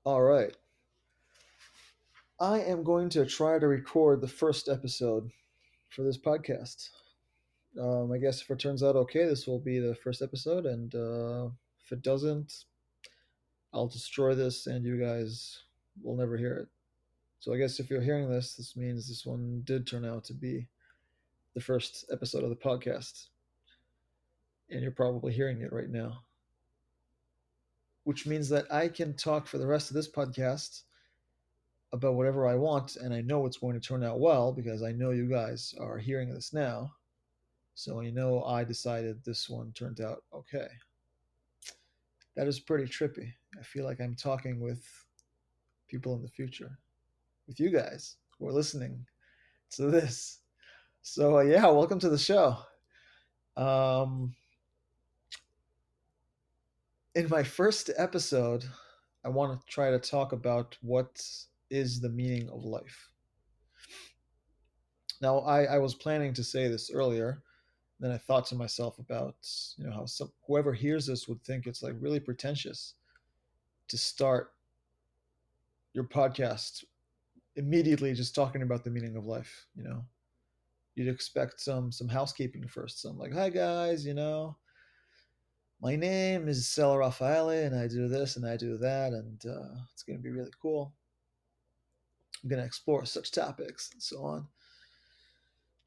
All right. I am going to try to record the first episode for this podcast. I guess if it turns out okay, this will be the first episode, and if it doesn't, I'll destroy this and you guys will never hear it. So I guess if you're hearing this, this means this one did turn out to be the first episode of the podcast, and you're probably hearing it right now, which means that I can talk for the rest of this podcast about whatever I want, and I know it's going to turn out well because I know you guys are hearing this now. So you know I decided this one turned out okay. That is pretty trippy. I feel like I'm talking with people in the future, with you guys who are listening to this. So yeah, welcome to the show. Um, in my first episode, I want to try to talk about what is the meaning of life. Now, I was planning to say this earlier. Then I thought to myself about how whoever hears this would think it's like really pretentious to start your podcast immediately just talking about the meaning of life. You'd expect some housekeeping first. So I'm like, hi guys, my name is Sella Rafaeli, and I do this and I do that, and it's going to be really cool. I'm going to explore such topics and so on,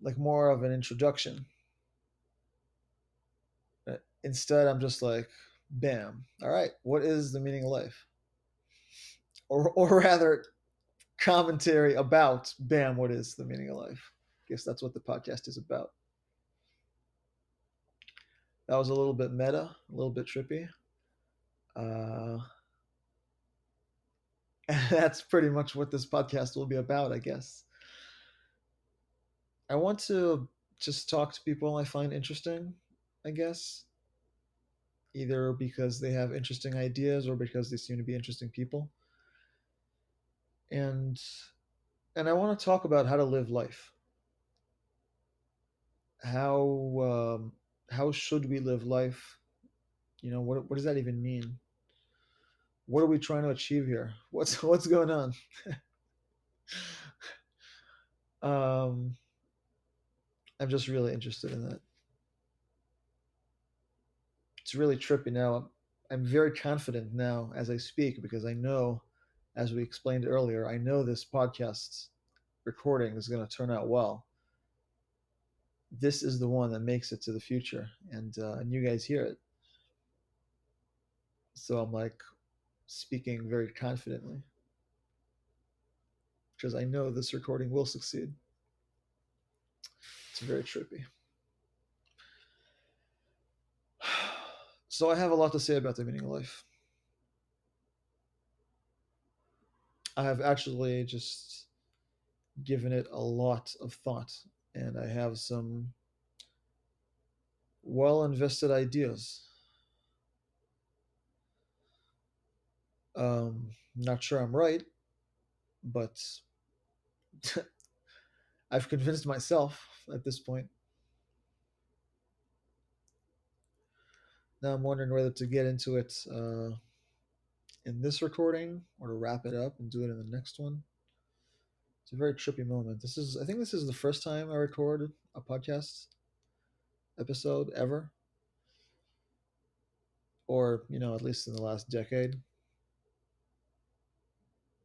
like more of an introduction. Instead, I'm just like, bam. All right, what is the meaning of life? Or rather, commentary about, bam, what is the meaning of life? I guess that's what the podcast is about. That was a little bit meta, a little bit trippy. Uh, that's pretty much what this podcast will be about, I guess. I want to just talk to people I find interesting, I guess, either because they have interesting ideas or because they seem to be interesting people. And and I want to talk about how to live life. How how should we live life? What does that even mean? What are we trying to achieve here? What's going on? um, I'm just really interested in that. It's really trippy now. I'm very confident now as I speak because I know, as we explained earlier, I know this podcast recording is going to turn out well. This is the one that makes it to the future, and you guys hear it. So I'm like speaking very confidently because I know this recording will succeed. It's very trippy. So I have a lot to say about the meaning of life. I have actually just given it a lot of thought, and I have some well invested ideas. Not sure I'm right, but I've convinced myself at this point. Now I'm wondering whether to get into it in this recording or to wrap it up and do it in the next one. It's a very trippy moment. I think this is the first time I recorded a podcast episode ever, or at least in the last decade.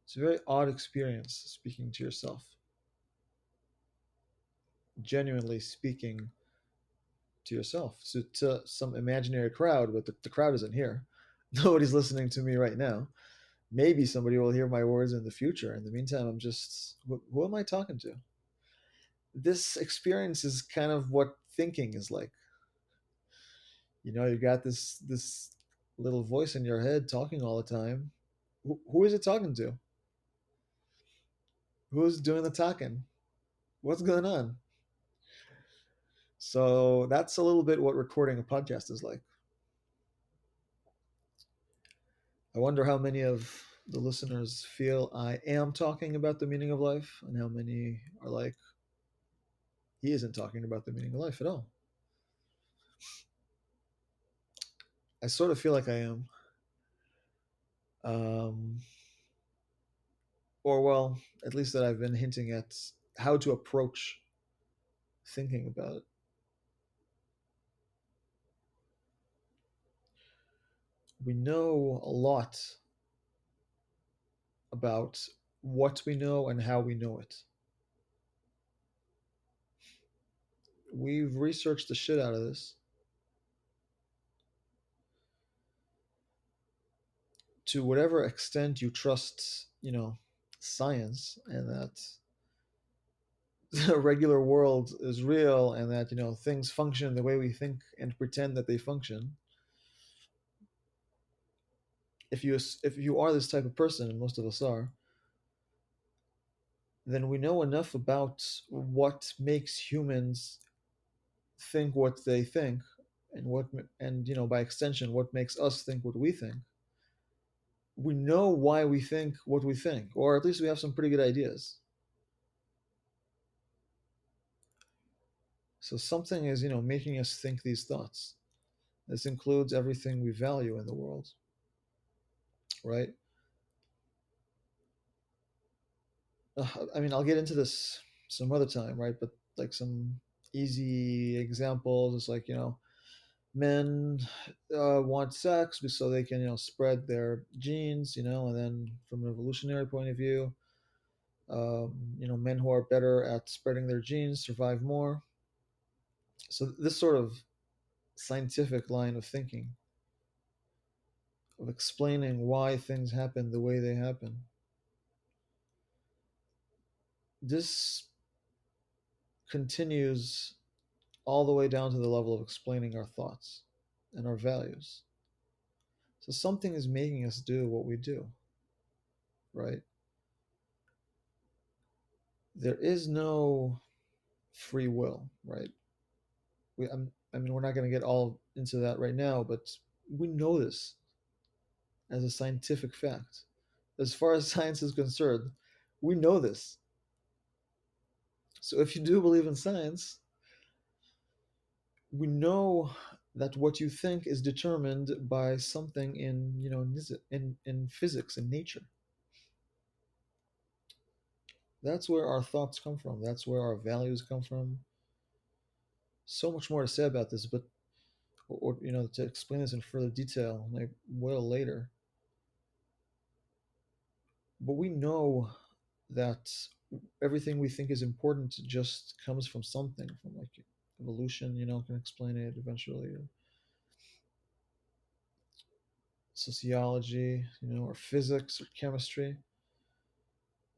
It's a very odd experience speaking to yourself, genuinely speaking to yourself, to some imaginary crowd, but the crowd isn't here. Nobody's listening to me right now. Maybe somebody will hear my words in the future. In the meantime, I'm just, who am I talking to? This experience is kind of what thinking is like. You got this little voice in your head talking all the time. Who is it talking to? Who's doing the talking? What's going on? So that's a little bit what recording a podcast is like. I wonder how many of the listeners feel I am talking about the meaning of life, and how many are like, he isn't talking about the meaning of life at all. I sort of feel like I am. Um, or well, at least that I've been hinting at how to approach thinking about it. We know a lot about what we know and how we know it. We've researched the shit out of this to whatever extent you trust, science and that the regular world is real and that, things function the way we think and pretend that they function. If you are this type of person, and most of us are, then we know enough about what makes humans think what they think, and by extension what makes us think what we think. We know why we think what we think, or at least we have some pretty good ideas. So something is, making us think these thoughts. This includes everything we value in the world, right? I mean, I'll get into this some other time, right? But like some easy examples is like, men want sex so they can, spread their genes, and then from an evolutionary point of view, men who are better at spreading their genes survive more. So this sort of scientific line of thinking, of explaining why things happen the way they happen, this continues all the way down to the level of explaining our thoughts and our values. So something is making us do what we do, right? There is no free will, right? I mean, we're not going to get all into that right now, but we know this as a scientific fact. As far as science is concerned, we know this. So if you do believe in science, we know that what you think is determined by something in, in physics and nature. That's where our thoughts come from. That's where our values come from. So much more to say about this, but to explain this in further detail, I will later. But we know that everything we think is important just comes from something, from like evolution, can explain it eventually, or sociology, or physics or chemistry.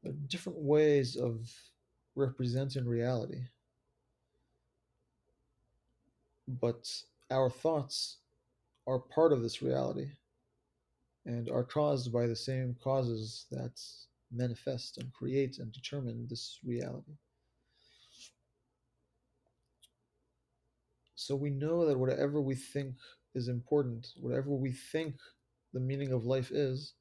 There are different ways of representing reality, but our thoughts are part of this reality and are caused by the same causes that manifest and create and determine this reality. So we know that whatever we think is important, whatever we think the meaning of life is,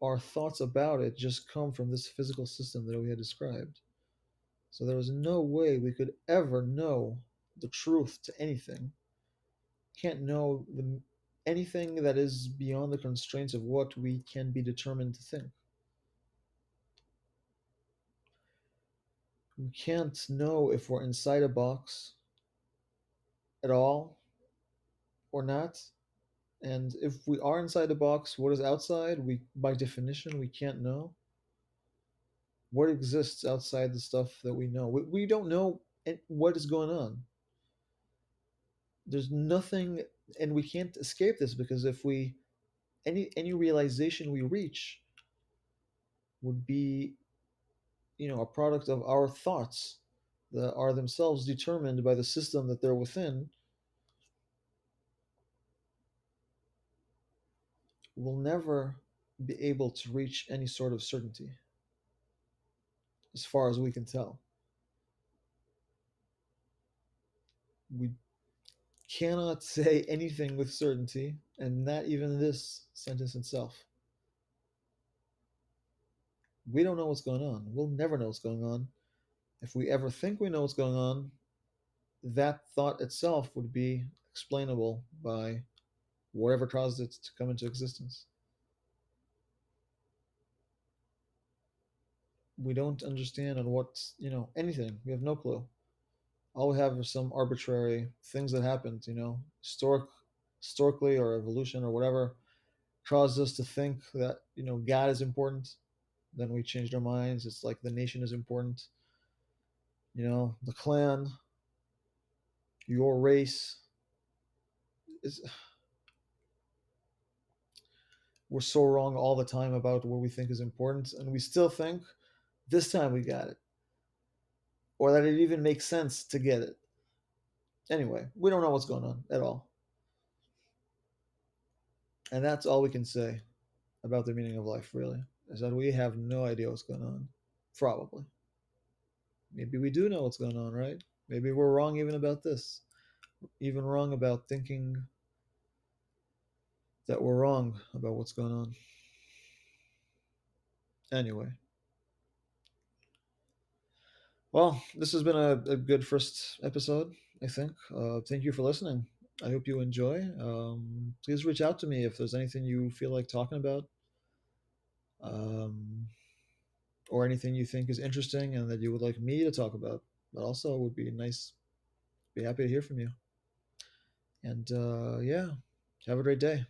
our thoughts about it just come from this physical system that we had described. So there is no way we could ever know the truth to anything. Can't know anything that is beyond the constraints of what we can be determined to think. We can't know if we're inside a box at all or not. And if we are inside the box, what is outside? We, by definition, we can't know. What exists outside the stuff that we know? We don't know what is going on. There's nothing, and we can't escape this because if we any realization we reach would be, a product of our thoughts that are themselves determined by the system that they're within. We'll never be able to reach any sort of certainty, as far as we can tell. We cannot say anything with certainty, and not even this sentence itself. We don't know what's going on. We'll never know what's going on. If we ever think we know what's going on, that thought itself would be explainable by whatever caused it to come into existence. We don't understand on what's, anything. We have no clue. All we have are some arbitrary things that happened, historically, or evolution or whatever caused us to think that, God is important. Then we changed our minds. It's like the nation is important, the clan, your race is. We're so wrong all the time about what we think is important, and we still think this time we got it, or that it even makes sense to get it. Anyway, we don't know what's going on at all. And that's all we can say about the meaning of life, really, is that we have no idea what's going on. Probably. Maybe we do know what's going on, right? Maybe we're wrong even about this. Even wrong about thinking that we're wrong about what's going on. Anyway, well, this has been a good first episode, I think. Thank you for listening. I hope you enjoy. Please reach out to me if there's anything you feel like talking about, um, or anything you think is interesting and that you would like me to talk about. But also, it would be nice, be happy to hear from you. And yeah, have a great day.